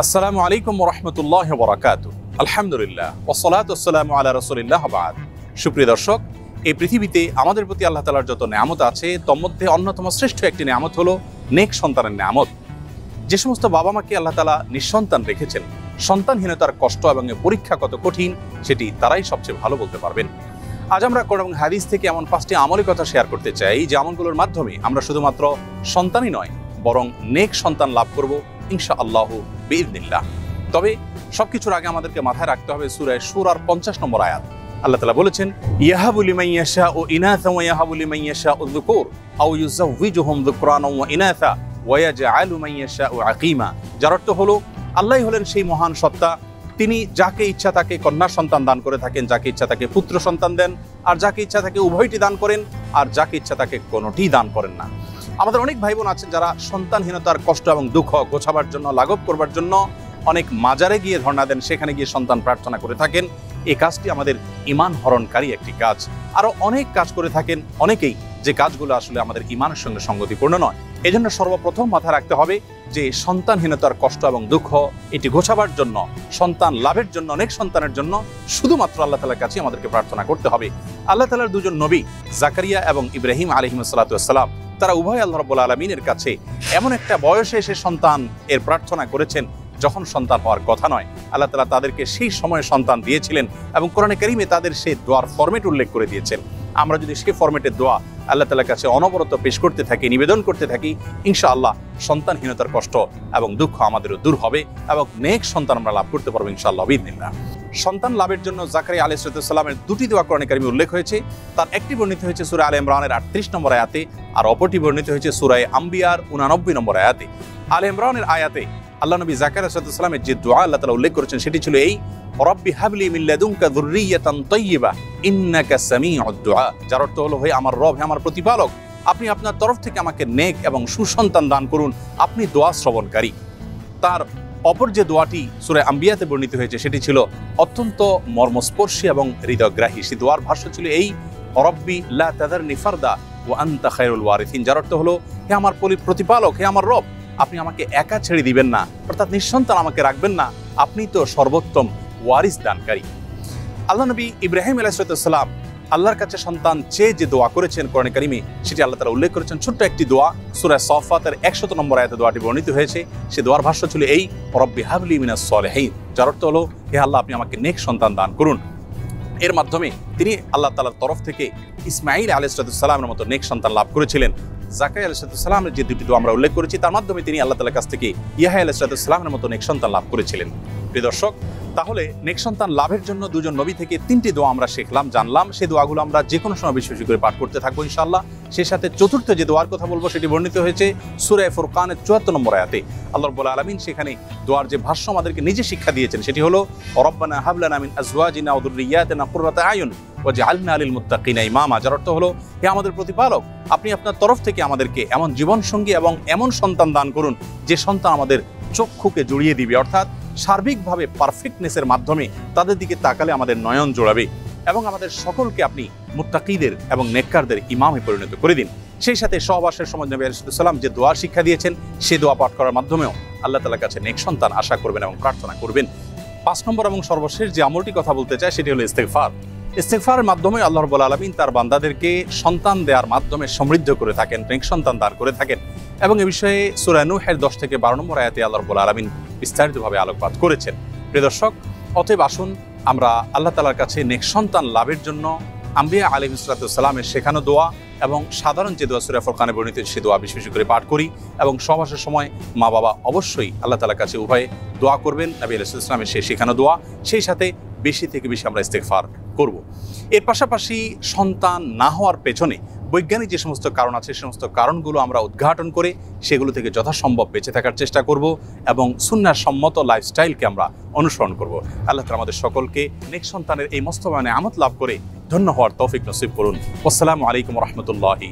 আসসালামু আলাইকুম ওয়া রাহমাতুল্লাহি ওয়া বারাকাতুহু। আলহামদুলিল্লাহ ওয়াসসালাতু ওয়াসসালামু আলা রাসূলিল্লাহ ওয়া বা'দ। সুপ্রিয় দর্শক, এই পৃথিবীতে আমাদের প্রতি আল্লাহ তাআলার যত নেয়ামত আছে তার মধ্যে অন্যতম শ্রেষ্ঠ একটি নেয়ামত হলো নেক সন্তানের নেয়ামত। যে সমস্ত বাবা মাকে আল্লাহ তাআলা নিঃসন্তান রেখেছেন, সন্তানহীনতার কষ্ট এবং পরীক্ষা কত কঠিন সেটি তারাই সবচেয়ে ভালো বলতে পারবেন। আজ আমরা কোরআন এবং হাদিস থেকে এমন 5টি আমলের কথা শেয়ার করতে চাই যে আমলগুলোর মাধ্যমে আমরা শুধুমাত্র সন্তানই নয় বরং নেক সন্তান লাভ করব ইনশাআল্লাহ বিইذنিল্লাহ। তবে সবকিছুর আগে আমাদেরকে মাথায় রাখতে হবে সূরা শূরার 50 নম্বর আয়াত। আল্লাহ তাআলা বলেছেন, ইয়াহাবু লিমান ইয়াশাউ ইনাসা ওয়া ইয়াহাবু লিমান ইয়াশাউ যুকুর আও ইউযাওয়িজুহুম যুকরানা ওয়া ইনাসা ওয়া ইয়াজআলু মান ইয়াশাউ আকীমা। যার অর্থ হলো আল্লাহই হলেন সেই মহান সত্তা, তিনি যাকে ইচ্ছা তাকে কন্যা সন্তান দান করে থাকেন, যাকে ইচ্ছা তাকে পুত্র সন্তান দেন, আর যাকে ইচ্ছা তাকে উভয়টি দান করেন, আর যাকে ইচ্ছা তাকে কোনোটি দান করেন না। আমাদের অনেক ভাই বোন আছেন যারা সন্তানহীনতার কষ্ট এবং দুঃখ গোছাবার জন্য, লাঘব করবার জন্য অনেক মাজারে গিয়ে ধর্ণা দেন, সেখানে গিয়ে সন্তান প্রার্থনা করে থাকেন। এই কাজটি আমাদের ঈমান হরণকারী একটি কাজ। আরও অনেক কাজ করে থাকেন অনেকেই, যে কাজগুলো আসলে আমাদের ঈমানের সঙ্গে সঙ্গতিপূর্ণ নয়। এজন্য সর্বপ্রথম মাথায় রাখতে হবে যে সন্তানহীনতার কষ্ট এবং দুঃখ এটি গোছাবার জন্য, সন্তান লাভের জন্য, অনেক সন্তানের জন্য শুধুমাত্র আল্লাহ তাআলার কাছে আমাদেরকে প্রার্থনা করতে হবে। আল্লাহ তাআলার দুজন নবী জাকারিয়া এবং ইব্রাহিম আলাইহিস সালাম তারা উভয় আল্লাহ রাব্বুল আলামিনের কাছে এমন একটা বয়সে এসে সন্তান এর প্রার্থনা করেছেন যখন সন্তান হওয়ার কথা নয়। আল্লাহ তাআলা তাদেরকে সেই সময়ে সন্তান দিয়েছিলেন এবং কোরআনে কারীমে তাদের সেই দোয়ার ফরম্যাট উল্লেখ করে দিয়েছেন। আমরা যদি সেই ফরম্যাটের দোয়া আল্লাহ তাআলার কাছে অনবরত পেশ করতে থাকি, নিবেদন করতে থাকি, ইনশাআল্লাহ সন্তানহীনতার কষ্ট এবং দুঃখ আমাদেরও দূর হবে এবং নেক সন্তান আমরা লাভ করতে পারবো ইনশাআল্লাহ বিইذনিল্লাহ। সন্তান লাভের জন্য জাকারিয়া আলাইহিস সালামের দুটি দোয়া কোরআনে কারীমে উল্লেখ হয়েছে। তার একটি বর্ণিত হয়েছে সূরা আলে ইমরানের 38 নম্বর আয়াতে, আর অপরটি বর্ণিত হয়েছে সূরা আম্বিয়ার 89 নম্বর আয়াতে। আলে ইমরানের আয়াতে আল্লাহ নবী জাকারিয়া আলাইহিস সালামের যে দোয়া আল্লাহ তাআলা উল্লেখ করেছেন সেটি ছিল এই, রব্বি হাবলি মিন লাদুনকা যুররিয়াতান তাইয়্যিবা ইন্নাকা সামিউদ দুআ। যার অর্থ হলো, হে আমার রব, হে আমার প্রতিপালক, আপনি আপনার তরফ থেকে আমাকে নেক এবং সুসন্তান দান করুন, আপনি দোয়া শ্রবণকারী। তার অপর যে দোয়াটি সূরা আম্বিয়াতে বর্ণিত হয়েছে সেটি ছিল অত্যন্ত মর্মস্পর্শী এবং হৃদয়গ্রাহী। সেই দোয়ার ভাষ্য ছিল এই, রব্বি লা তাযারনি ফারদা ওয়া আনতা খায়রুল ওয়ারিসিন। যার অর্থ হলো, হে আমার প্রতিপালক, হে আমার রব, আপনি আমাকে একা ছেড়ে দিবেন না, অর্থাৎ নিঃসন্তান আমাকে রাখবেন না, আপনি তো সর্বোত্তম ওয়ারিস দানকারী। আল্লাহ নবী ইব্রাহিম আলাইহিস সালাম আল্লাহর কাছে সন্তান চেয়ে যে দোয়া করেছেন কোরআনে কারীমে সেটি আল্লাহ তাআলা উল্লেখ করেছেন। ছোট্ট একটি দোয়া সূরা সাফফাতের 100 নম্বর আয়াতে দোয়াটি বর্ণিত হয়েছে। সে দোয়ার ভাষ্য ছিল এই, রব্বি হাবলি মিনাস সলিহিন। যার অর্থ হলো, হে আল্লাহ, আপনি আমাকে নেক সন্তান দান করুন। এর মাধ্যমে তিনি আল্লাহ তাআলার তরফ থেকে ইসমাঈল আলাইহিস সালামের মতো নেক সন্তান লাভ করেছিলেন। জাকারিয়া আলাইহিস সালামের যে দুটি দোয়া আমরা উল্লেখ করেছি তার মাধ্যমে তিনি আল্লাহ তাআলার কাছ থেকে ইয়াহয়া আলাইহিস সালামের মতো নেক সন্তান লাভ করেছিলেন। প্রিয় দর্শক, তাহলে নেক সন্তান লাভের জন্য দুজন নবী থেকে 3টি দোয়া আমরা শিখলাম, জানলাম। সেই দোয়াগুলো আমরা যে কোনো সময় বেশি বেশি করে পাঠ করতে থাকবো ইনশাআল্লাহ। সেই সাথে চতুর্থ যে দোয়ার কথা বলবো সেটি বর্ণিত হয়েছে সূরা ফুরকানের 74 নম্বর আয়াতে। আল্লাহ রাব্বুল আলামিন সেখানে দোয়ার যে ভাষ্য আমাদেরকে নিজে শিক্ষা দিয়েছেন সেটি হলো, রব্বানা হাব লানা মিন আজওয়াজিনা ওয়া যুররিয়াতিনা কুররাতা আয়ুন ওয়াজআলনা লিল মুত্তাকিনা ইমামা। যার অর্থ হলো, হে আমাদের প্রতিপালক, আপনি আপনার তরফ থেকে আমাদেরকে এমন জীবন সঙ্গী এবং এমন সন্তান দান করুন যে সন্তান আমাদের চক্ষুকে জুড়িয়ে দিবে, অর্থাৎ সার্বিকভাবে পারফেক্টনেসের মাধ্যমে তাদের দিকে তাকালে আমাদের নয়ন জোড়াবে, এবং আমাদের সকলকে আপনি মুত্তাকিদের এবং নেককারদের ইমামে পরিণত করে দিন। সেই সাথে সহবাসের সময় নবী আলাইহিস সালাম যে দোয়া শিক্ষা দিয়েছেন সেই দোয়া পাঠ করার মাধ্যমেও আল্লাহ তাআলার কাছে নেক সন্তান আশা করবেন এবং প্রার্থনা করবেন। 5 নম্বর এবং সর্বশেষ যে আমলটি কথা বলতে চাই সেটি হলো ইস্তেগফার। ইস্তেগফারের মাধ্যমে আল্লাহ রাব্বুল আলামিন তার বান্দাদেরকে সন্তান দেওয়ার মাধ্যমে সমৃদ্ধ করে থাকেন, নেক সন্তান দান করে থাকেন। এবং এ বিষয়ে সূরা নূহের 10 থেকে 12 নম্বর আয়াতে আল্লাহ রাব্বুল আলামিন বিস্তারিতভাবে আলোকপাত করেছেন। প্রিয় দর্শক, অতএব আসুন আমরা আল্লাহ তাআলার কাছে নেক সন্তান লাভের জন্য আম্বিয়া আলাইহিস সালামের শেখানো দোয়া এবং সাধারণ যে দোয়া সূরা ফুরকানে বর্ণিত সে দোয়া বেশি বেশি করে পাঠ করি, এবং সহবাসের সময় মা বাবা অবশ্যই আল্লাহ তাআলার কাছে উভয়ে দোয়া করবেন, নবী আলাইহিস সালামের সেই শেখানো দোয়া। সেই সাথে বেশি থেকে বেশি আমরা ইস্তেগফার করব। এর পাশাপাশি সন্তান না হওয়ার পেছনে বৈজ্ঞানিক যে সমস্ত কারণ আছে সে সমস্ত কারণগুলো আমরা উদ্ঘাটন করে সেগুলো থেকে যথাসম্ভব বেঁচে থাকার চেষ্টা করব এবং সুন্নাহ সম্মত লাইফস্টাইলকে আমরা অনুসরণ করব। আল্লাহ তাআলা আমাদের সকলকে নেক সন্তানের এই মস্তবানে আমত লাভ করে ধন্য হওয়ার তৌফিক নসিব করুন। আসসালামু আলাইকুম ওয়া রাহমাতুল্লাহি।